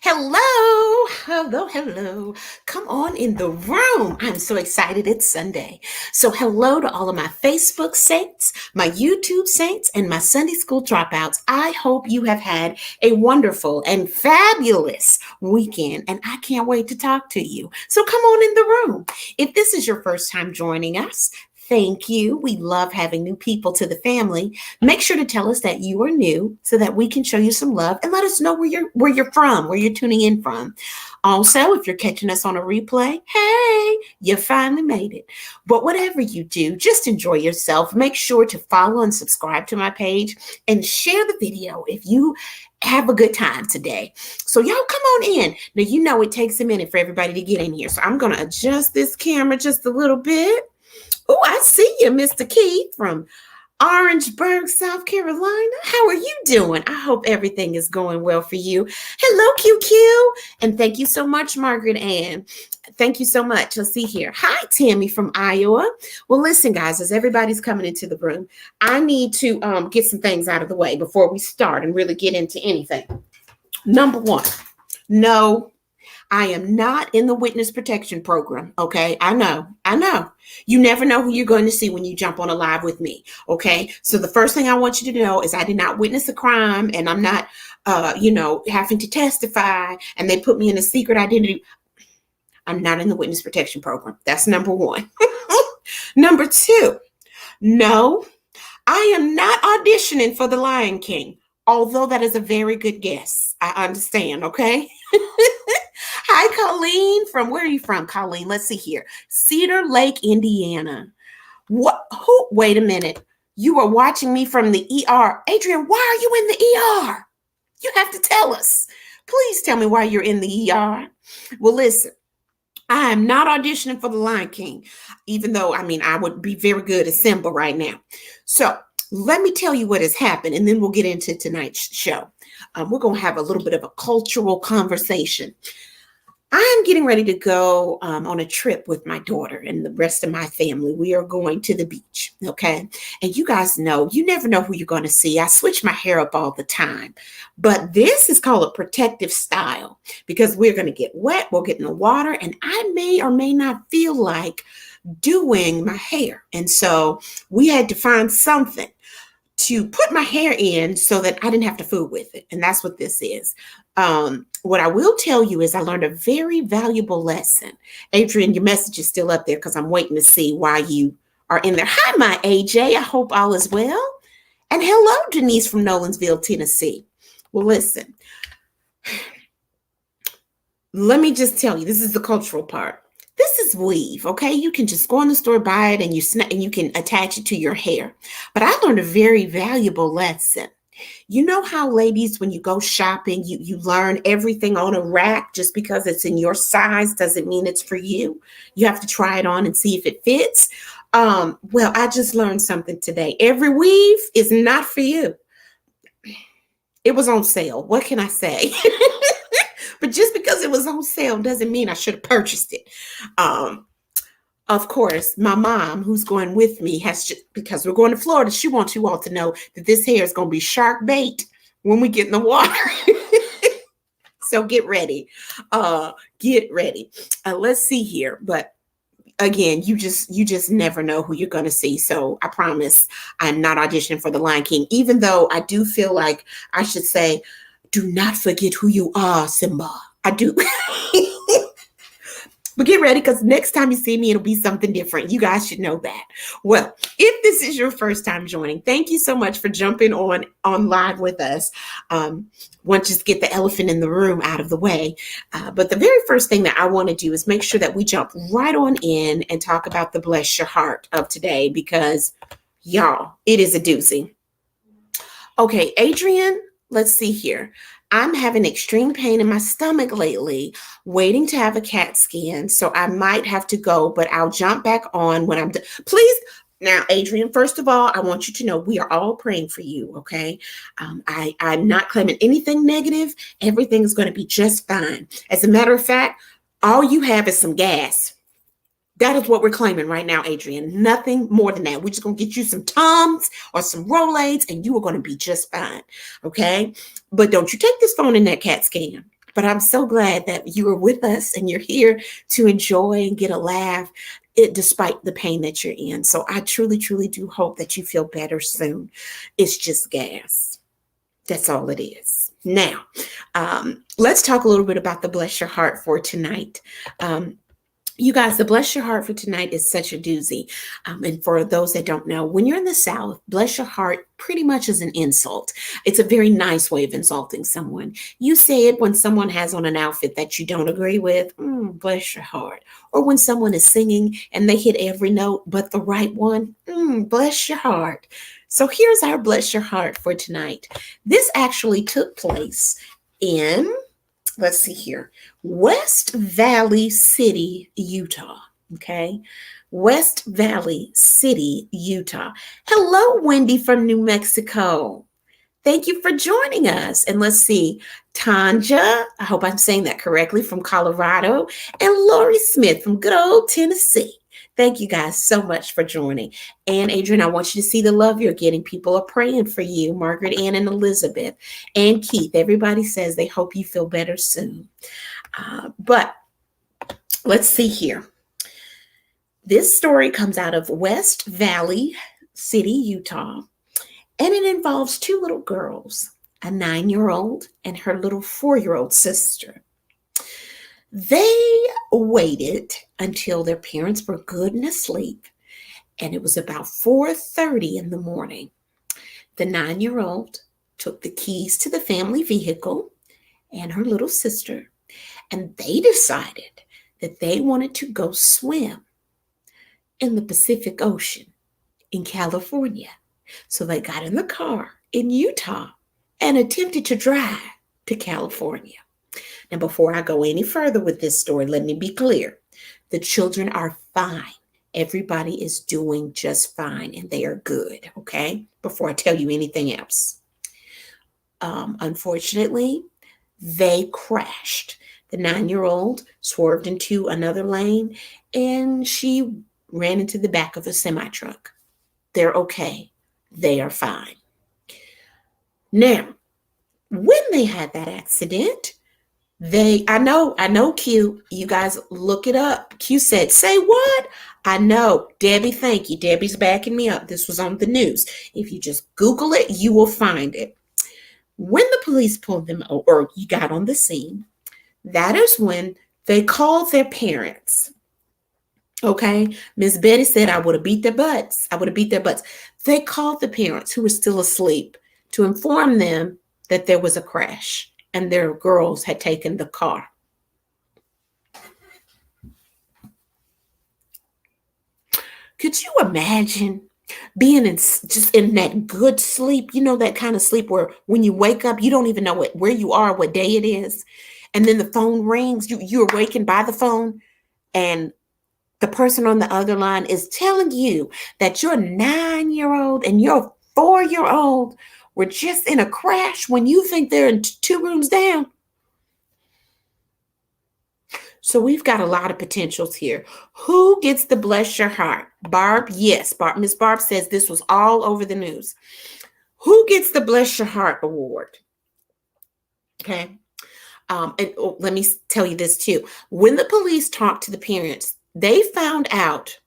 Hello. Come on in the room. I'm so excited. It's Sunday. So, hello to all of my Facebook saints, my YouTube saints, and my Sunday school dropouts. I hope you have had a wonderful and fabulous weekend, and I can't wait to talk to you. So, come on in the room. If this is your first time joining us, thank you. We love having new people to the family. Make sure to tell us that you are new so that we can show you some love and let us know where you're from, where you're tuning in from. Also, if you're catching us on a replay, hey, you finally made it. But whatever you do, just enjoy yourself. Make sure to follow and subscribe to my page and share the video if you have a good time today. So y'all come on in. Now, you know it takes a minute for everybody to get in here. So I'm going to adjust this camera just a little bit. Oh, I see you, Mr. Keith from Orangeburg, South Carolina. How are you doing? I hope everything is going well for you. Hello, QQ. And thank you so much, Margaret Ann. Thank you so much. Let's see here. Hi, Tammy from Iowa. Well, listen, guys, as everybody's coming into the room, I need to get some things out of the way before we start and really get into anything. Number one, no, I am not in the witness protection program. Okay. I know. You never know who you're going to see when you jump on a live with me. Okay. So the first thing I want you to know is I did not witness a crime and I'm not, having to testify and they put me in a secret identity. I'm not in the witness protection program. That's number one. Number two, no, I am not auditioning for the Lion King, although that is a very good guess. I understand. Okay. Hi, Colleen. Where are you from, Colleen? Let's see here. Cedar Lake, Indiana. What? Who? Wait a minute. You are watching me from the ER. Adrian, why are you in the ER? You have to tell us. Please tell me why you're in the ER. Well, listen, I am not auditioning for the Lion King, even though, I would be very good at Simba right now. So let me tell you what has happened, and then we'll get into tonight's show. We're going to have a little bit of a cultural conversation. I'm getting ready to go on a trip with my daughter and the rest of my family. We are going to the beach, okay? And you guys know, you never know who you're going to see. I switch my hair up all the time. But this is called a protective style because we're going to get wet, we'll get in the water, and I may or may not feel like doing my hair. And so we had to find something to put my hair in so that I didn't have to fool with it. And that's what this is. What I will tell you is I learned a very valuable lesson. Adrian, your message is still up there because I'm waiting to see why you are in there. Hi, my AJ. I hope all is well. And hello, Denise from Nolensville, Tennessee. Well, listen, let me just tell you, this is the cultural part. This is weave, okay? You can just go in the store, buy it, and you can attach it to your hair. But I learned a very valuable lesson. You know how, ladies, when you go shopping, you learn everything on a rack just because it's in your size doesn't mean it's for you. You have to try it on and see if it fits. Well, I just learned something today. Every weave is not for you. It was on sale. What can I say? But just because it was on sale doesn't mean I should have purchased it. Of course, my mom, who's going with me, because we're going to Florida, she wants you all to know that this hair is going to be shark bait when we get in the water. So get ready. Let's see here. But again, you just never know who you're going to see. So I promise I'm not auditioning for the Lion King, even though I do feel like I should say, do not forget who you are, Simba. I do. But get ready because next time you see me, it'll be something different. You guys should know that. Well, if this is your first time joining, thank you so much for jumping on live with us. Want to just get the elephant in the room out of the way. But the very first thing that I want to do is make sure that we jump right on in and talk about the Bless Your Heart of today because, y'all, it is a doozy. Okay, Adrian, let's see here. I'm having extreme pain in my stomach lately, waiting to have a CAT scan. So I might have to go, but I'll jump back on when I'm done. Please. Now, Adrian, first of all, I want you to know we are all praying for you. Okay. I'm not claiming anything negative. Everything is going to be just fine. As a matter of fact, all you have is some gas. That is what we're claiming right now, Adrian. Nothing more than that. We're just going to get you some Tums or some Rolaids and you are going to be just fine. Okay. But don't you take this phone in that CAT scan. But I'm so glad that you are with us and you're here to enjoy and get a laugh despite the pain that you're in. So I truly, truly do hope that you feel better soon. It's just gas. That's all it is. Now, let's talk a little bit about the Bless Your Heart for tonight. You guys, the Bless Your Heart for tonight is such a doozy. And for those that don't know, when you're in the South, bless your heart pretty much is an insult. It's a very nice way of insulting someone. You say it when someone has on an outfit that you don't agree with, bless your heart. Or when someone is singing and they hit every note but the right one, bless your heart. So here's our Bless Your Heart for tonight. This actually took place in, let's see here, West Valley City, Utah. Okay. West Valley City, Utah. Hello, Wendy from New Mexico. Thank you for joining us. And let's see, Tanja, I hope I'm saying that correctly, from Colorado, and Lori Smith from good old Tennessee. Thank you guys so much for joining. And Adrian, I want you to see the love you're getting. People are praying for you. Margaret, Ann, and Elizabeth, and Keith. Everybody says they hope you feel better soon. But let's see here. This story comes out of West Valley City, Utah, and it involves two little girls, a 9-year-old and her little 4-year-old sister. They waited until their parents were good and asleep, and it was about 4:30 in the morning. The 9-year-old took the keys to the family vehicle and her little sister, and they decided that they wanted to go swim in the Pacific Ocean in California. So they got in the car in Utah and attempted to drive to California. Now, before I go any further with this story, let me be clear. The children are fine. Everybody is doing just fine and they are good, okay? Before I tell you anything else. Unfortunately, they crashed. The 9-year-old swerved into another lane and she ran into the back of a semi-truck. They're okay. They are fine. Now, when they had that accident, I know, Q, you guys look it up. Q said, say what? I know. Debbie, thank you. Debbie's backing me up. This was on the news. If you just Google it, you will find it. When the police pulled them over, or you got on the scene, that is when they called their parents. Okay. Miss Betty said, I would have beat their butts. They called the parents who were still asleep to inform them that there was a crash and their girls had taken the car. Could you imagine being just in that good sleep? You know, that kind of sleep where when you wake up, you don't even know where you are, what day it is. And then the phone rings, you're awakened by the phone, and the person on the other line is telling you that your 9-year-old and your 4-year-old were just in a crash when you think they're in 2 rooms down. So we've got a lot of potentials here. Who gets the bless your heart? Barb? Yes. Miss Barb says this was all over the news. Who gets the bless your heart award? Okay. Let me tell you this too. When the police talked to the parents, they found out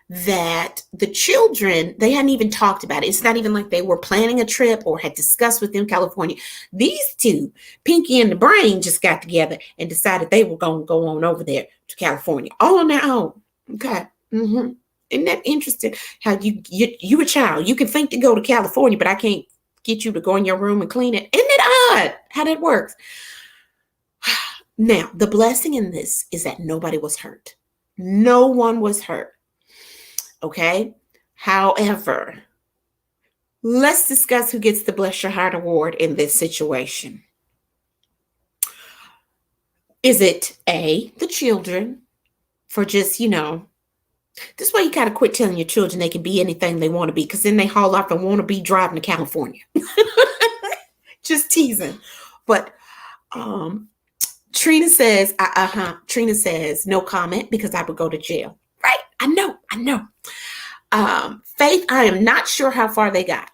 that the children, they hadn't even talked about it. It's not even like they were planning a trip or had discussed with them California. These two, Pinky and the Brain, just got together and decided they were going to go on over there to California all on their own. Okay. Isn't that interesting? How you a child, you can think to go to California, but I can't get you to go in your room and clean it. Isn't it odd how that works? Now, the blessing in this is that nobody was hurt. No one was hurt. Okay. However, let's discuss who gets the Bless Your Heart Award in this situation. Is it A, the children, for just, this is why you got to quit telling your children they can be anything they want to be, because then they haul off and want to be driving to California. Just teasing. But Trina says, Trina says, no comment because I would go to jail. Right. I know. Faith, I am not sure how far they got.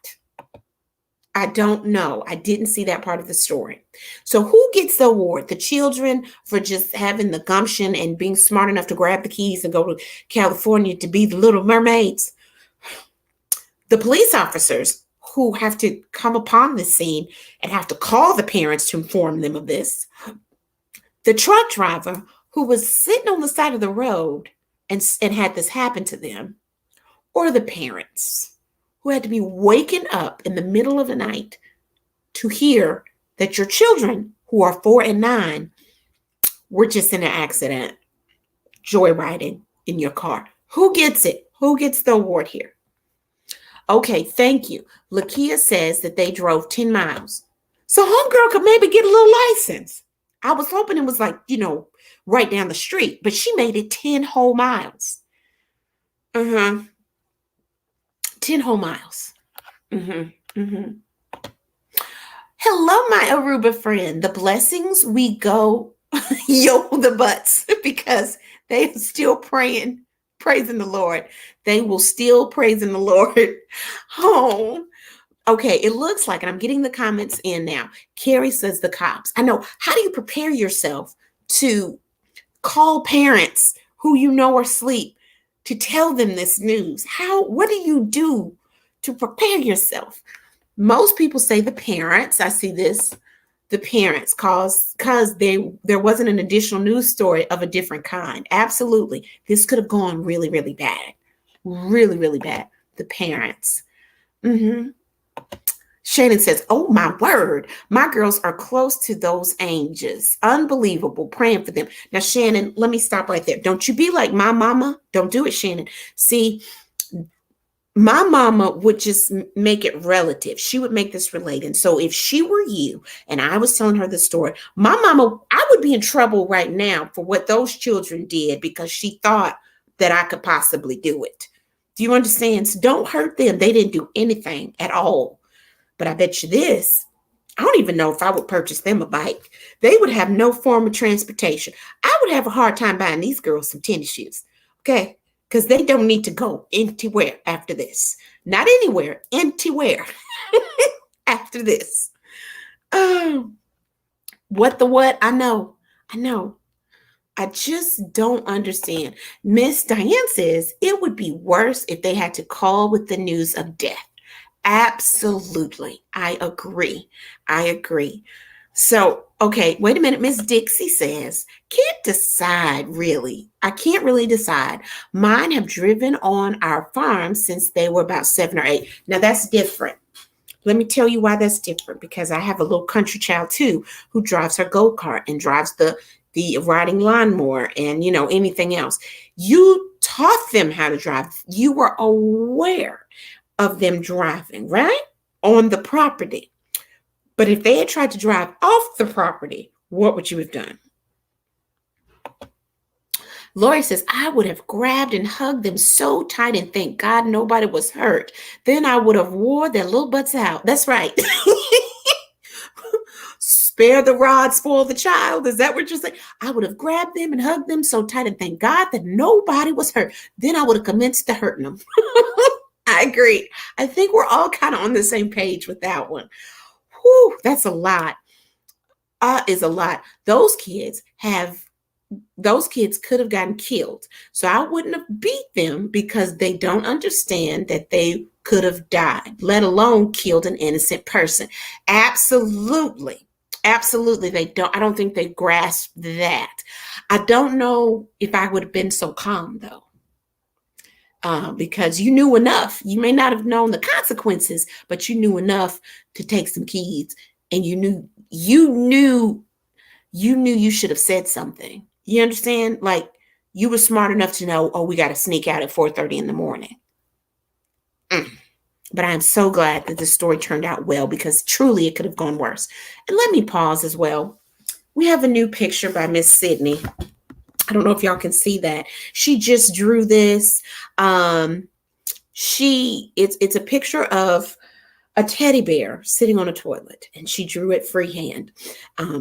I don't know. I didn't see that part of the story. So who gets the award? The children for just having the gumption and being smart enough to grab the keys and go to California to be the Little Mermaids? The police officers who have to come upon the scene and have to call the parents to inform them of this? The truck driver who was sitting on the side of the road and had this happen to them? Or the parents who had to be waken up in the middle of the night to hear that your children, who are 4 and 9, were just in an accident, joyriding in your car? Who gets it? Who gets the award here? Okay, thank you. Lakia says that they drove 10 miles. So homegirl could maybe get a little license. I was hoping it was like, right down the street, but she made it 10 whole miles. 10 whole miles. Hello, my Aruba friend. The blessings we go, the butts, because they are still praising the Lord. They will still praising the Lord. Oh, okay. It looks like, and I'm getting the comments in now. Carrie says the cops. I know. How do you prepare yourself to call parents who you know are asleep to tell them this news? What do you do to prepare yourself? Most people say the parents. I see this. The parents, cause there wasn't an additional news story of a different kind. Absolutely. This could have gone really, really bad. Really, really bad. The parents. Shannon says, oh my word, my girls are close to those angels. Unbelievable. Praying for them. Now, Shannon, let me stop right there. Don't you be like my mama. Don't do it, Shannon. See, my mama would just make it relative. She would make this related. So if she were you and I was telling her the story, my mama, I would be in trouble right now for what those children did because she thought that I could possibly do it. Do you understand? So don't hurt them. They didn't do anything at all. But I bet you this, I don't even know if I would purchase them a bike. They would have no form of transportation. I would have a hard time buying these girls some tennis shoes. Okay. Because they don't need to go anywhere after this. Not anywhere, anywhere after this. What? I know. I just don't understand. Miss Diane says it would be worse if they had to call with the news of death. Absolutely. I agree. So, okay, wait a minute. Miss Dixie says, can't decide really. I can't really decide. Mine have driven on our farm since they were about 7 or 8. Now that's different. Let me tell you why that's different, because I have a little country child too who drives her go-kart and drives the riding lawnmower and, anything else. You taught them how to drive. You were aware of them driving, right? On the property. But if they had tried to drive off the property, what would you have done? Lori says, I would have grabbed and hugged them so tight and thank God nobody was hurt. Then I would have wore their little butts out. That's right. Spare the rod, spoil the child. Is that what you're saying? I would have grabbed them and hugged them so tight and thank God that nobody was hurt. Then I would have commenced to hurting them. I agree. I think we're all kind of on the same page with that one. Whew, that's a lot. Is a lot. Those kids could have gotten killed. So I wouldn't have beat them because they don't understand that they could have died, let alone killed an innocent person. Absolutely. They don't. I don't think they grasp that. I don't know if I would have been so calm though. Because you knew enough. You may not have known the consequences, but you knew enough to take some keys, and you knew you should have said something. You understand? Like you were smart enough to know, we got to sneak out at 4:30 in the morning. But I'm so glad that this story turned out well, because truly it could have gone worse. And let me pause as well. We have a new picture by Miss Sydney. I don't know if y'all can see that. She just drew this. It's a picture of a teddy bear sitting on a toilet, and she drew it freehand.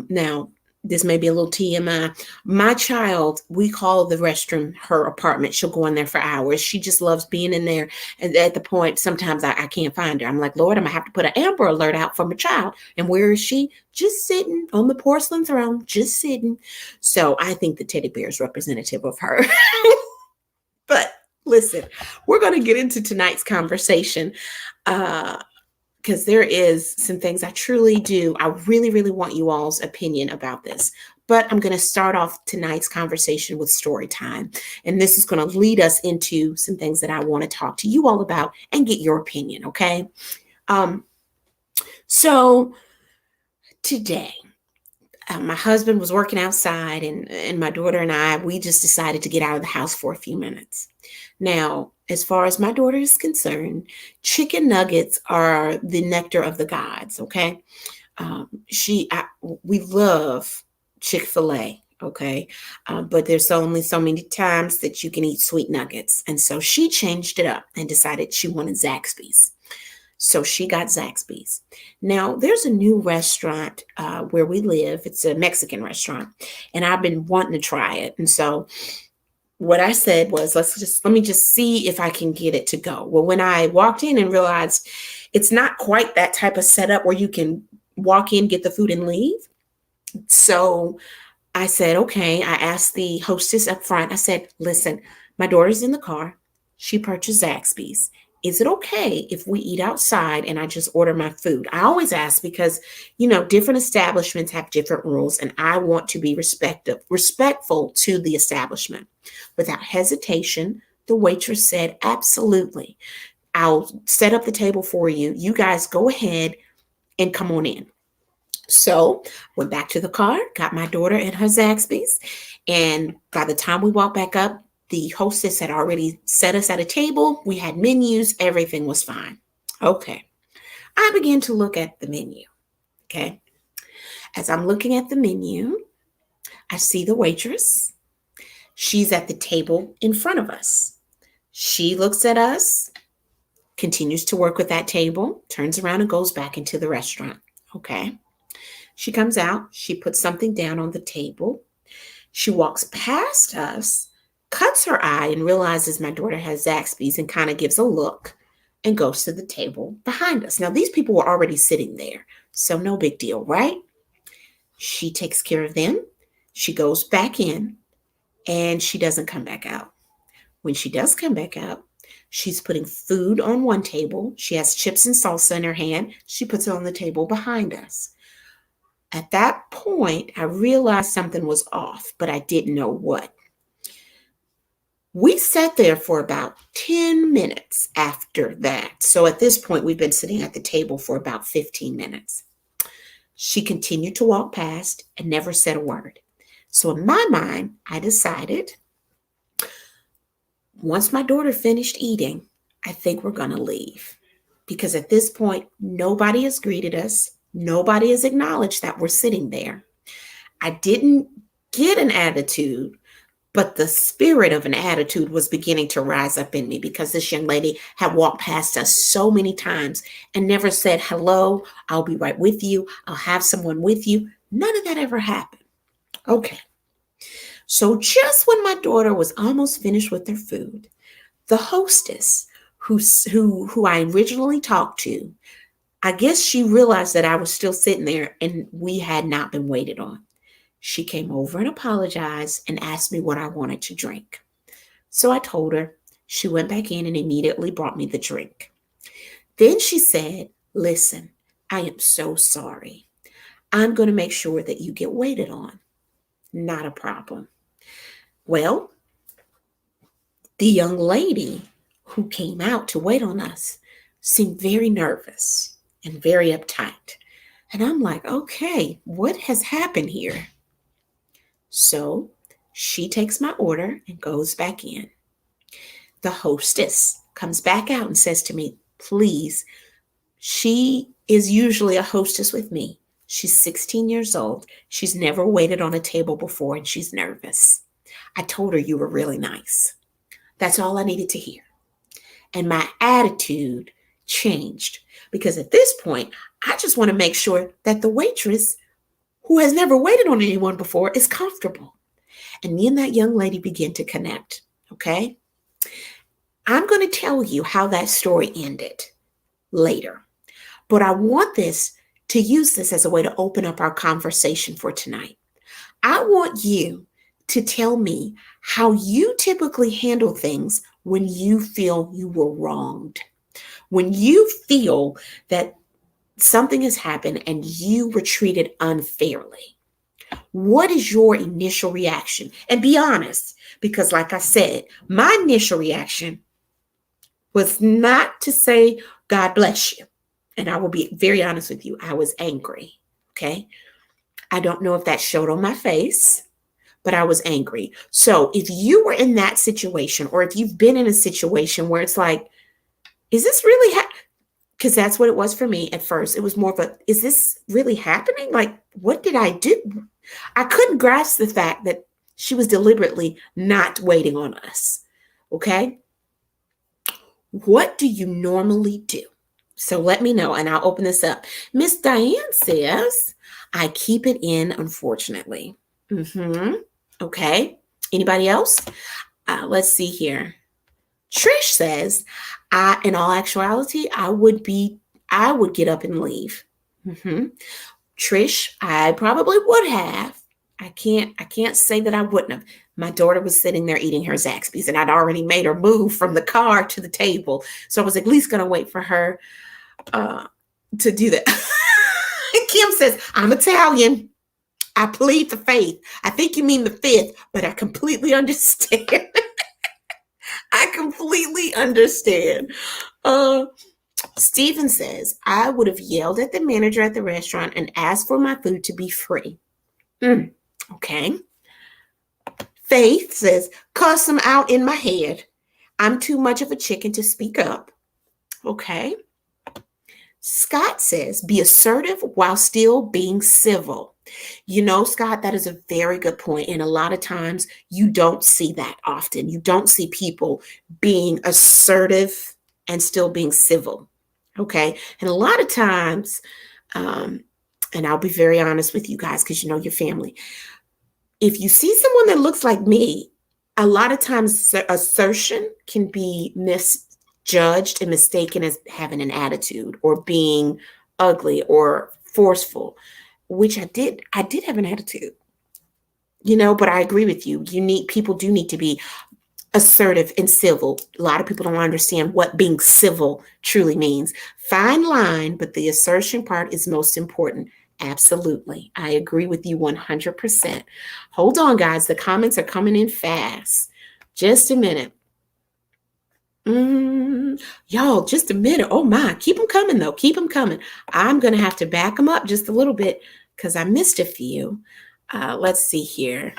Now, This may be a little TMI. My child, we call the restroom her apartment. She'll go in there for hours. She just loves being in there. And at the point, sometimes I can't find her. I'm like, Lord, I'm going to have to put an Amber Alert out for my child. And where is she? Just sitting on the porcelain throne, just sitting. So I think the teddy bear is representative of her. But listen, we're going to get into tonight's conversation. Because there is some things I really, really want you all's opinion about this. But I'm going to start off tonight's conversation with story time. And this is going to lead us into some things that I want to talk to you all about and get your opinion, okay? So today, my husband was working outside and my daughter and I, we just decided to get out of the house for a few minutes. Now, as far as my daughter is concerned, chicken nuggets are the nectar of the gods, okay? We love Chick-fil-A, okay? But there's only so many times that you can eat sweet nuggets. And so she changed it up and decided she wanted Zaxby's. So she got Zaxby's. Now, there's a new restaurant where we live. It's a Mexican restaurant, and I've been wanting to try it. And so what I said was, let me just see if I can get it to go. Well, when I walked in and realized it's not quite that type of setup where you can walk in, get the food and leave. So I said, okay, I asked the hostess up front. I said, listen, my daughter's in the car. She purchased Zaxby's. Is it okay if we eat outside and I just order my food? I always ask because, different establishments have different rules and I want to be respectful to the establishment. Without hesitation, the waitress said, absolutely. I'll set up the table for you. You guys go ahead and come on in. So went back to the car, got my daughter and her Zaxby's. And by the time we walked back up, the hostess had already set us at a table. We had menus. Everything was fine. Okay. I began to look at the menu. Okay. As I'm looking at the menu, I see the waitress. She's at the table in front of us. She looks at us, continues to work with that table, turns around and goes back into the restaurant. Okay. She comes out. She puts something down on the table. She walks past us, cuts her eye and realizes my daughter has Zaxby's and kind of gives a look and goes to the table behind us. Now, these people were already sitting there, so no big deal, right? She takes care of them. She goes back in and she doesn't come back out. When she does come back out, she's putting food on one table. She has chips and salsa in her hand. She puts it on the table behind us. At that point, I realized something was off, but I didn't know what. We sat there for about 10 minutes after that. So at this point, we've been sitting at the table for about 15 minutes. She continued to walk past and never said a word. So in my mind, I decided once my daughter finished eating, I think we're going to leave. Because at this point, nobody has greeted us. Nobody has acknowledged that we're sitting there. I didn't get an attitude, but the spirit of an attitude was beginning to rise up in me because this young lady had walked past us so many times and never said, hello, I'll be right with you. I'll have someone with you. None of that ever happened. Okay. So just when my daughter was almost finished with her food, the hostess who I originally talked to, I guess she realized that I was still sitting there and we had not been waited on. She came over and apologized and asked me what I wanted to drink. So I told her. She went back in and immediately brought me the drink. Then she said, listen, I am so sorry. I'm going to make sure that you get waited on. Not a problem. Well, the young lady who came out to wait on us seemed very nervous and very uptight. And I'm like, okay, what has happened here? So she takes my order and goes back in. The hostess comes back out and says to me, please, she is usually a hostess with me. She's 16 years old. She's never waited on a table before and she's nervous. I told her you were really nice. That's all I needed to hear. And my attitude changed because at this point, I just want to make sure that the waitress who has never waited on anyone before is comfortable. And me and that young lady begin to connect. Okay. I'm going to tell you how that story ended later, but I want to use this as a way to open up our conversation for tonight. I want you to tell me how you typically handle things when you feel you were wronged, when you feel that something has happened and you were treated unfairly. What is your initial reaction? And be honest, because like I said, my initial reaction was not to say, God bless you. And I will be very honest with you, I was angry. Okay. I don't know if that showed on my face, but I was angry. So if you were in that situation, or if you've been in a situation where it's like, is this really because that's what it was for me at first. It was more of a, is this really happening? Like, what did I do? I couldn't grasp the fact that she was deliberately not waiting on us. Okay. What do you normally do? So let me know, and I'll open this up. Miss Diane says, I keep it in, unfortunately. Okay. Anybody else? Let's see here. Trish says, in all actuality, I would get up and leave. Trish, I probably would have. I can't say that I wouldn't have. My daughter was sitting there eating her Zaxby's, and I'd already made her move from the car to the table. So I was at least going to wait for her to do that. Kim says, I'm Italian. I plead the faith. I think you mean the fifth, but I completely understand. I completely understand. Stephen says, I would have yelled at the manager at the restaurant and asked for my food to be free. Okay. Faith says, cuss them out in my head. I'm too much of a chicken to speak up. Okay. Scott says, be assertive while still being civil. You know, Scott, that is a very good point. And a lot of times you don't see that often. You don't see people being assertive and still being civil. Okay. And a lot of times, and I'll be very honest with you guys, because you know your family. If you see someone that looks like me, a lot of times assertion can be misjudged and mistaken as having an attitude or being ugly or forceful, which I did have an attitude, you know, but I agree with you. People do need to be assertive and civil. A lot of people don't understand what being civil truly means. Fine line, but the assertion part is most important. Absolutely. I agree with you 100%. Hold on, guys. The comments are coming in fast. Just a minute. Y'all, just a minute. Oh my, keep them coming though. Keep them coming. I'm going to have to back them up just a little bit because I missed a few. Let's see here.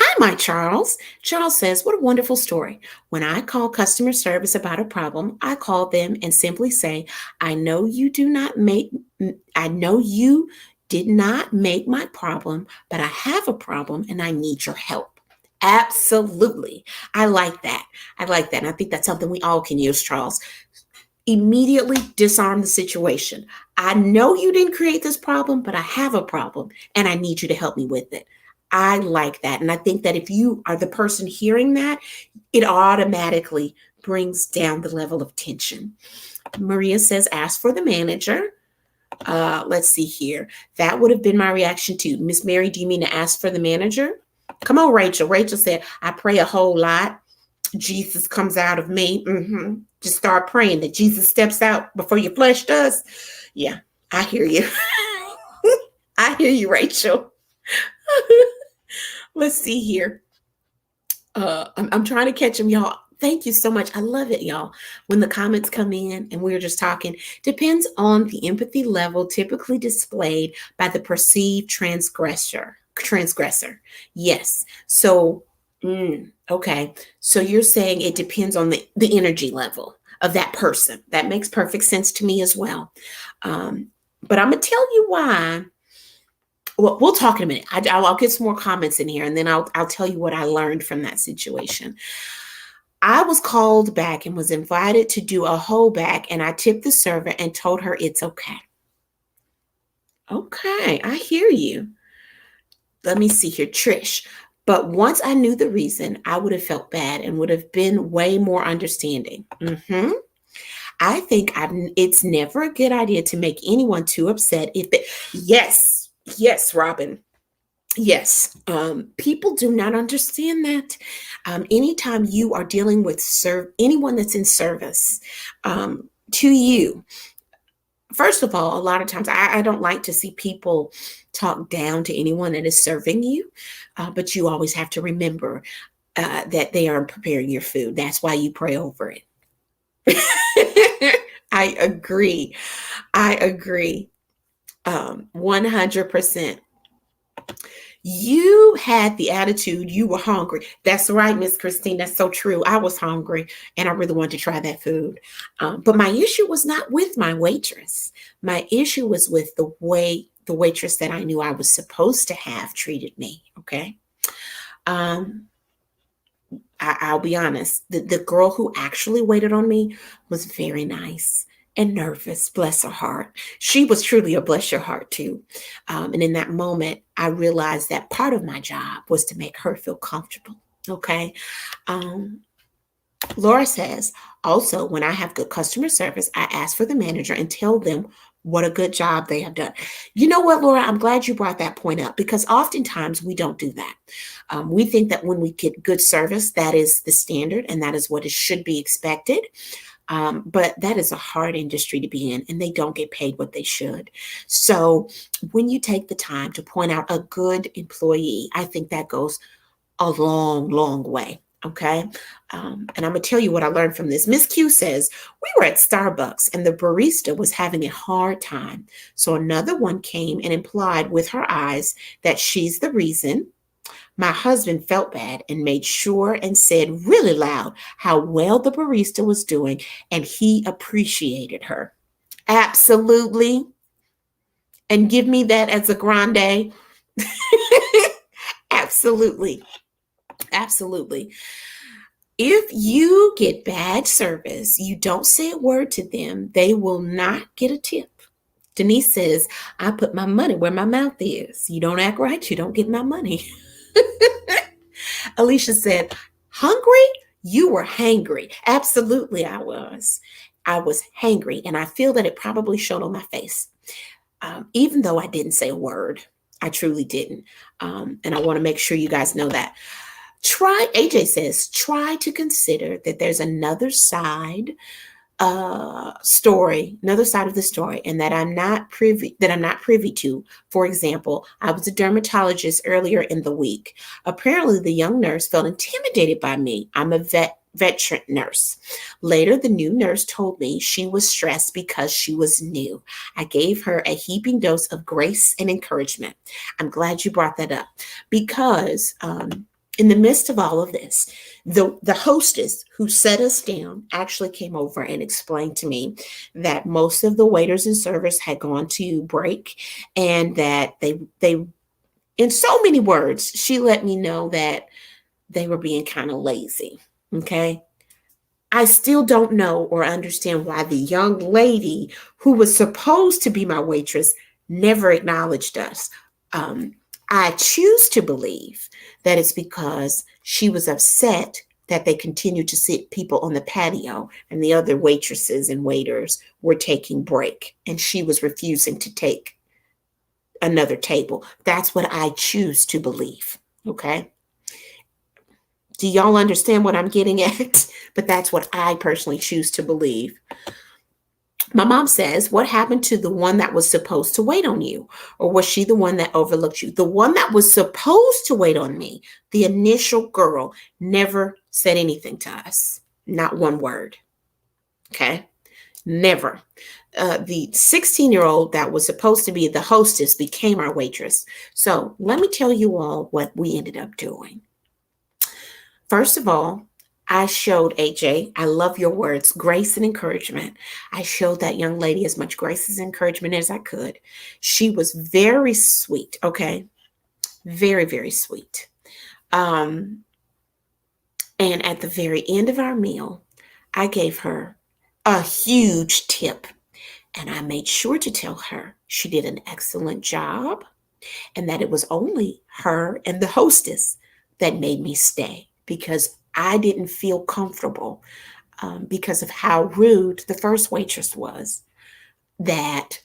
Hi, my Charles. Charles says, what a wonderful story. When I call customer service about a problem, I call them and simply say, I know you did not make my problem, but I have a problem and I need your help. Absolutely. I like that. And I think that's something we all can use, Charles. Immediately disarm the situation. I know you didn't create this problem, but I have a problem and I need you to help me with it. I like that. And I think that if you are the person hearing that, it automatically brings down the level of tension. Maria says, ask for the manager. Let's see here. That would have been my reaction too. Miss Mary, do you mean to ask for the manager? Come on, Rachel. Rachel said, I pray a whole lot. Jesus comes out of me. Just start praying that Jesus steps out before your flesh does. Yeah, I hear you. I hear you, Rachel. Let's see here. I'm trying to catch them, y'all. Thank you so much. I love it, y'all. When the comments come in and we're just talking, depends on the empathy level typically displayed by the perceived transgressor. Yes. So, okay. So you're saying it depends on the energy level of that person. That makes perfect sense to me as well. But I'm going to tell you why. Well, we'll talk in a minute. I'll get some more comments in here, and then I'll tell you what I learned from that situation. I was called back and was invited to do a holdback, and I tipped the server and told her it's okay. Okay, I hear you. Let me see here, Trish. But once I knew the reason, I would have felt bad and would have been way more understanding. I think it's never a good idea to make anyone too upset if they, yes, yes, Robin. Yes, people do not understand that. Anytime you are dealing with anyone that's in service to you, first of all, a lot of times I don't like to see people talk down to anyone that is serving you, but you always have to remember that they are preparing your food. That's why you pray over it. I agree. I agree. 100%. You had the attitude you were hungry. That's right, Miss Christine. That's so true. I was hungry and I really wanted to try that food. But my issue was not with my waitress. My issue was with the way the waitress that I knew I was supposed to have treated me. Okay. Um, I'll be honest, the girl who actually waited on me was very nice and nervous, bless her heart. She was truly a bless your heart, too. And in that moment, I realized that part of my job was to make her feel comfortable. Okay. Um, Laura says, also, when I have good customer service, I ask for the manager and tell them what a good job they have done. You know what, Laura? I'm glad you brought that point up because oftentimes we don't do that. We think that when we get good service, that is the standard and that is what it should be expected. But that is a hard industry to be in, and they don't get paid what they should. So when you take the time to point out a good employee, I think that goes a long, long way. Okay. And I'm going to tell you what I learned from this. Miss Q says, we were at Starbucks and the barista was having a hard time. So another one came and implied with her eyes that she's the reason. My husband felt bad and made sure and said really loud how well the barista was doing and he appreciated her. Absolutely. And give me that as a grande. Absolutely. Absolutely. If you get bad service, you don't say a word to them, they will not get a tip. Denise says, I put my money where my mouth is. You don't act right, you don't get my money. Alicia said, hungry? You were hangry. Absolutely, I was. I was hangry, and I feel that it probably showed on my face. Even though I didn't say a word, I truly didn't. And I want to make sure you guys know that. AJ says, try to consider that there's another side another side of the story, and that I'm not privy to. For example, I was a dermatologist earlier in the week. Apparently, the young nurse felt intimidated by me. I'm a veteran nurse. Later, the new nurse told me she was stressed because she was new. I gave her a heaping dose of grace and encouragement. I'm glad you brought that up because in the midst of all of this, the hostess who set us down actually came over and explained to me that most of the waiters in service had gone to break and that they in so many words, she let me know that they were being kind of lazy. Okay. I still don't know or understand why the young lady who was supposed to be my waitress never acknowledged us. I choose to believe that it's because she was upset that they continued to sit people on the patio and the other waitresses and waiters were taking break and she was refusing to take another table. That's what I choose to believe. Okay. Do y'all understand what I'm getting at? But that's what I personally choose to believe. My mom says, what happened to the one that was supposed to wait on you? Or was she the one that overlooked you? The one that was supposed to wait on me, the initial girl, never said anything to us. Not one word. Okay. Never. The 16-year-old that was supposed to be the hostess became our waitress. So let me tell you all what we ended up doing. First of all, I showed AJ, I love your words, grace and encouragement. I showed that young lady as much grace and encouragement as I could. She was very sweet, okay? Very, very sweet. And at the very end of our meal, I gave her a huge tip. And I made sure to tell her she did an excellent job and that it was only her and the hostess that made me stay because I didn't feel comfortable because of how rude the first waitress was, that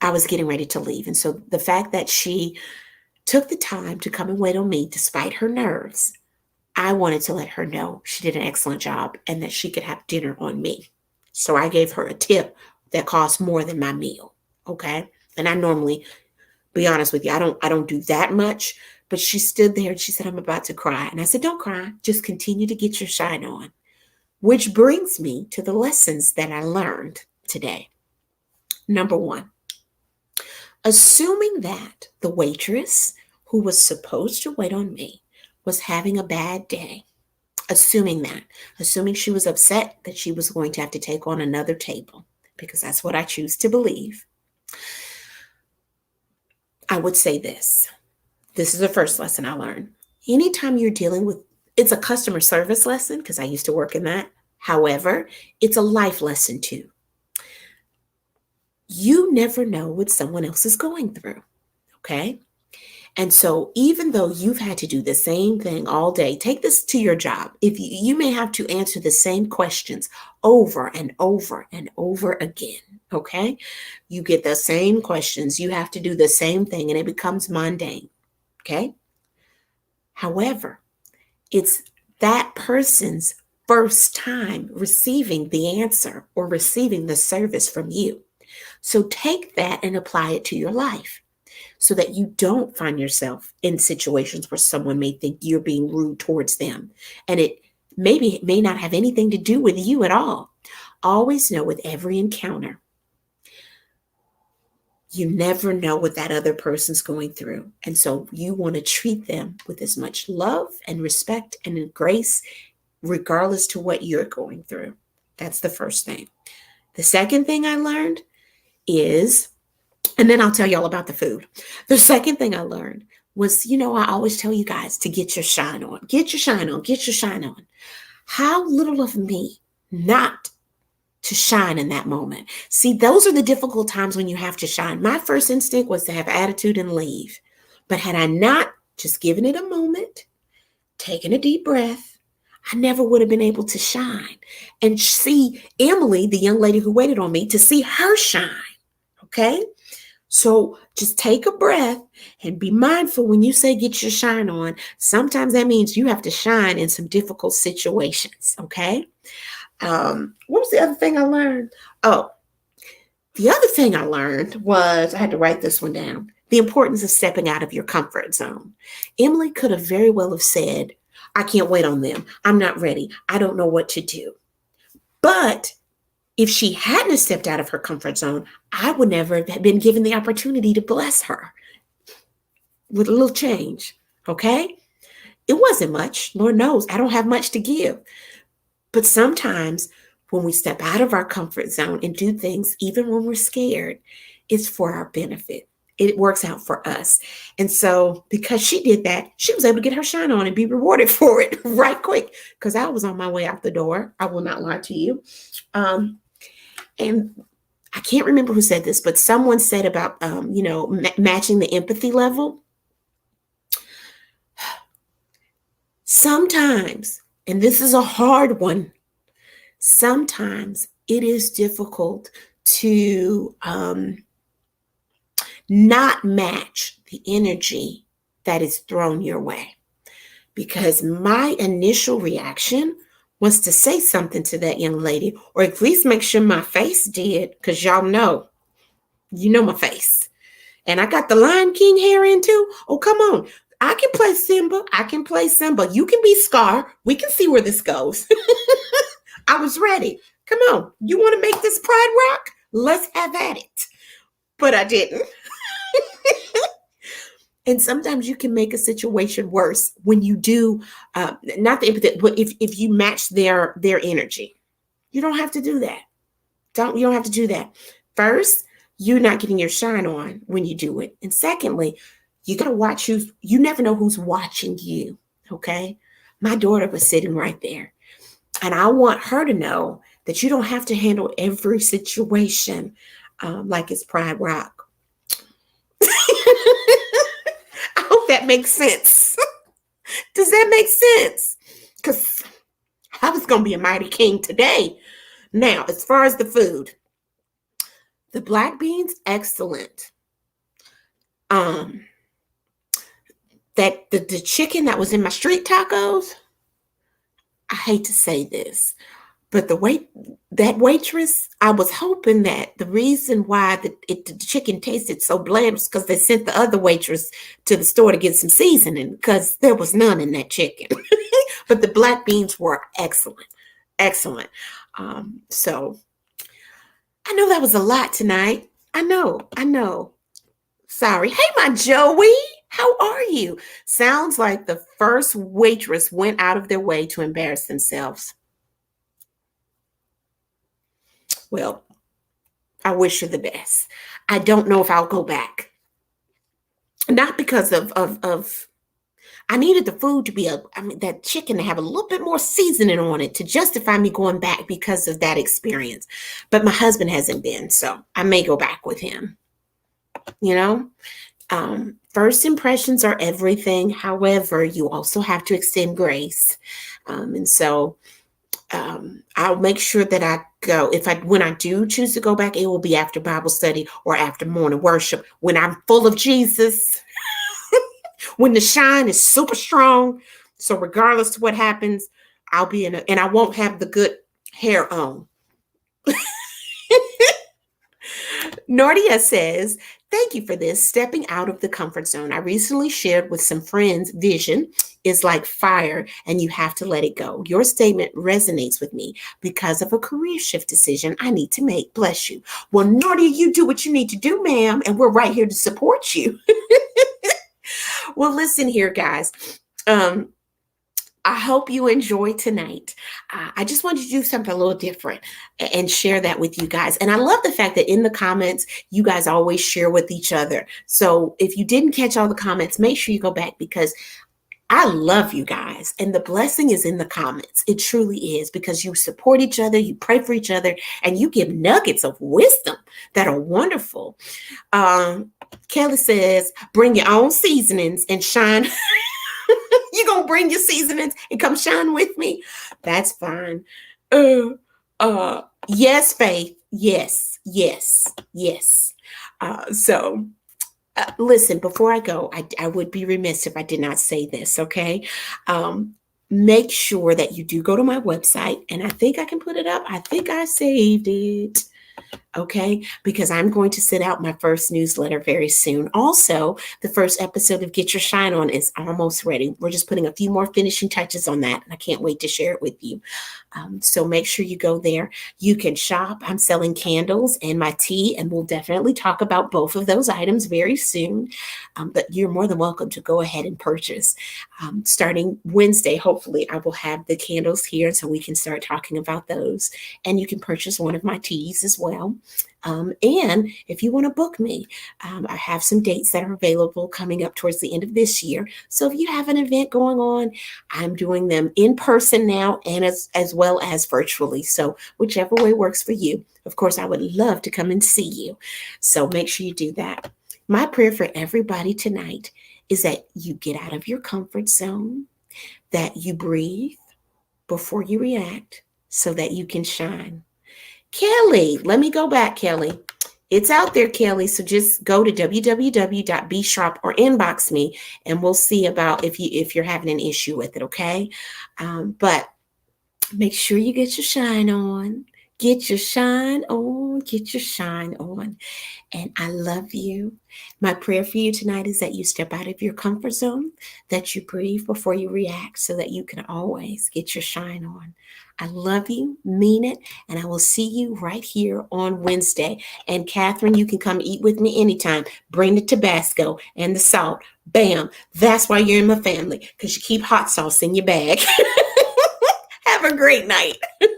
I was getting ready to leave. And so the fact that she took the time to come and wait on me despite her nerves, I wanted to let her know she did an excellent job and that she could have dinner on me. So I gave her a tip that cost more than my meal. Okay. And I normally, be honest with you, I don't do that much. But she stood there and she said, I'm about to cry. And I said, don't cry. Just continue to get your shine on. Which brings me to the lessons that I learned today. Number one, assuming that the waitress who was supposed to wait on me was having a bad day, assuming she was upset that she was going to have to take on another table, because that's what I choose to believe, I would say this. This is the first lesson I learned. Anytime you're dealing with, it's a customer service lesson because I used to work in that. However, it's a life lesson too. You never know what someone else is going through. Okay. And so even though you've had to do the same thing all day, take this to your job. If you may have to answer the same questions over and over and over again. Okay. You get the same questions. You have to do the same thing and it becomes mundane. Okay. However, it's that person's first time receiving the answer or receiving the service from you. So take that and apply it to your life so that you don't find yourself in situations where someone may think you're being rude towards them. And it may not have anything to do with you at all. Always know with every encounter, you never know what that other person's going through. And so you want to treat them with as much love and respect and grace, regardless to what you're going through. That's the first thing. The second thing I learned is, and then I'll tell y'all about the food. The second thing I learned was, I always tell you guys to get your shine on, get your shine on, get your shine on. How little of me not to shine in that moment. See, those are the difficult times when you have to shine. My first instinct was to have attitude and leave. But had I not just given it a moment, taken a deep breath, I never would have been able to shine and see Emily, the young lady who waited on me, to see her shine. Okay? So just take a breath and be mindful when you say get your shine on. Sometimes that means you have to shine in some difficult situations. Okay? What was the other thing I learned? Oh, the other thing I learned was, I had to write this one down, the importance of stepping out of your comfort zone. Emily could have very well have said, I can't wait on them. I'm not ready. I don't know what to do. But if she hadn't stepped out of her comfort zone, I would never have been given the opportunity to bless her with a little change. Okay? It wasn't much. Lord knows I don't have much to give. But sometimes when we step out of our comfort zone and do things, even when we're scared, it's for our benefit. It works out for us. And so because she did that, she was able to get her shine on and be rewarded for it right quick, because I was on my way out the door. I will not lie to you. And I can't remember who said this, but someone said about, matching the empathy level. Sometimes, and this is a hard one, sometimes it is difficult to not match the energy that is thrown your way. Because my initial reaction was to say something to that young lady, or at least make sure my face did, because y'all know, my face. And I got the Lion King hair in too. Oh, come on. I can play Simba. You can be Scar. We can see where this goes. I was ready. Come on. You want to make this Pride Rock? Let's have at it. But I didn't. And sometimes you can make a situation worse when you do, not the empathy, but if you match their energy. You don't have to do that. You don't have to do that. First, you're not getting your shine on when you do it. And secondly, you got to watch you never know who's watching you. Okay. My daughter was sitting right there. And I want her to know that you don't have to handle every situation like it's Pride Rock. I hope that makes sense. Does that make sense? Because I was going to be a mighty king today. Now, as far as the food, the black beans, excellent. That the chicken that was in my street tacos, I hate to say this, but that waitress, I was hoping that the reason why the chicken tasted so bland was because they sent the other waitress to the store to get some seasoning because there was none in that chicken. But the black beans were excellent, excellent. So I know that was a lot tonight. I know. Sorry. Hey, my Joey, how are you? Sounds like the first waitress went out of their way to embarrass themselves. Well, I wish you the best. I don't know if I'll go back. Not because of I needed the food to be that chicken to have a little bit more seasoning on it to justify me going back because of that experience. But my husband hasn't been, so I may go back with him. You know, first impressions are everything. However, you also have to extend grace. And so I'll make sure that I go. When I do choose to go back, it will be after Bible study or after morning worship when I'm full of Jesus, when the shine is super strong. So regardless of what happens, I'll be and I won't have the good hair on. Nordia says, thank you for this. Stepping out of the comfort zone. I recently shared with some friends, vision is like fire and you have to let it go. Your statement resonates with me because of a career shift decision I need to make. Bless you. Well, Nordia, you do what you need to do, ma'am, and we're right here to support you. Well, listen here, guys. I hope you enjoyed tonight. I just wanted to do something a little different and share that with you guys. And I love the fact that in the comments, you guys always share with each other. So if you didn't catch all the comments, make sure you go back because I love you guys. And the blessing is in the comments. It truly is because you support each other, you pray for each other, and you give nuggets of wisdom that are wonderful. Kelly says, bring your own seasonings and shine. You gonna bring your seasonings and come shine with me? That's fine. Yes, Faith. Yes. Listen, before I go, I would be remiss if I did not say this, okay? Make sure that you do go to my website, and I think I can put it up. I think I saved it. Okay, because I'm going to send out my first newsletter very soon. Also, the first episode of Get Your Shine On is almost ready. We're just putting a few more finishing touches on that, and I can't wait to share it with you. So make sure you go there. You can shop. I'm selling candles and my tea, and we'll definitely talk about both of those items very soon. But you're more than welcome to go ahead and purchase. Starting Wednesday, hopefully, I will have the candles here so we can start talking about those. And you can purchase one of my teas as well. And if you want to book me, I have some dates that are available coming up towards the end of this year. So if you have an event going on, I'm doing them in person now and as well as virtually. So whichever way works for you. Of course, I would love to come and see you. So make sure you do that. My prayer for everybody tonight is that you get out of your comfort zone, that you breathe before you react so that you can shine. Kelly, let me go back, Kelly. It's out there, Kelly. So just go to www.bsharp or inbox me, and we'll see about if you're having an issue with it. Okay, but make sure you get your shine on. Get your shine on. Get your shine on. And I love you. My prayer for you tonight is that you step out of your comfort zone, that you breathe before you react so that you can always get your shine on. I love you, mean it, and I will see you right here on Wednesday. And Catherine, you can come eat with me anytime. Bring the Tabasco and the salt. Bam. That's why you're in my family, because you keep hot sauce in your bag. Have a great night.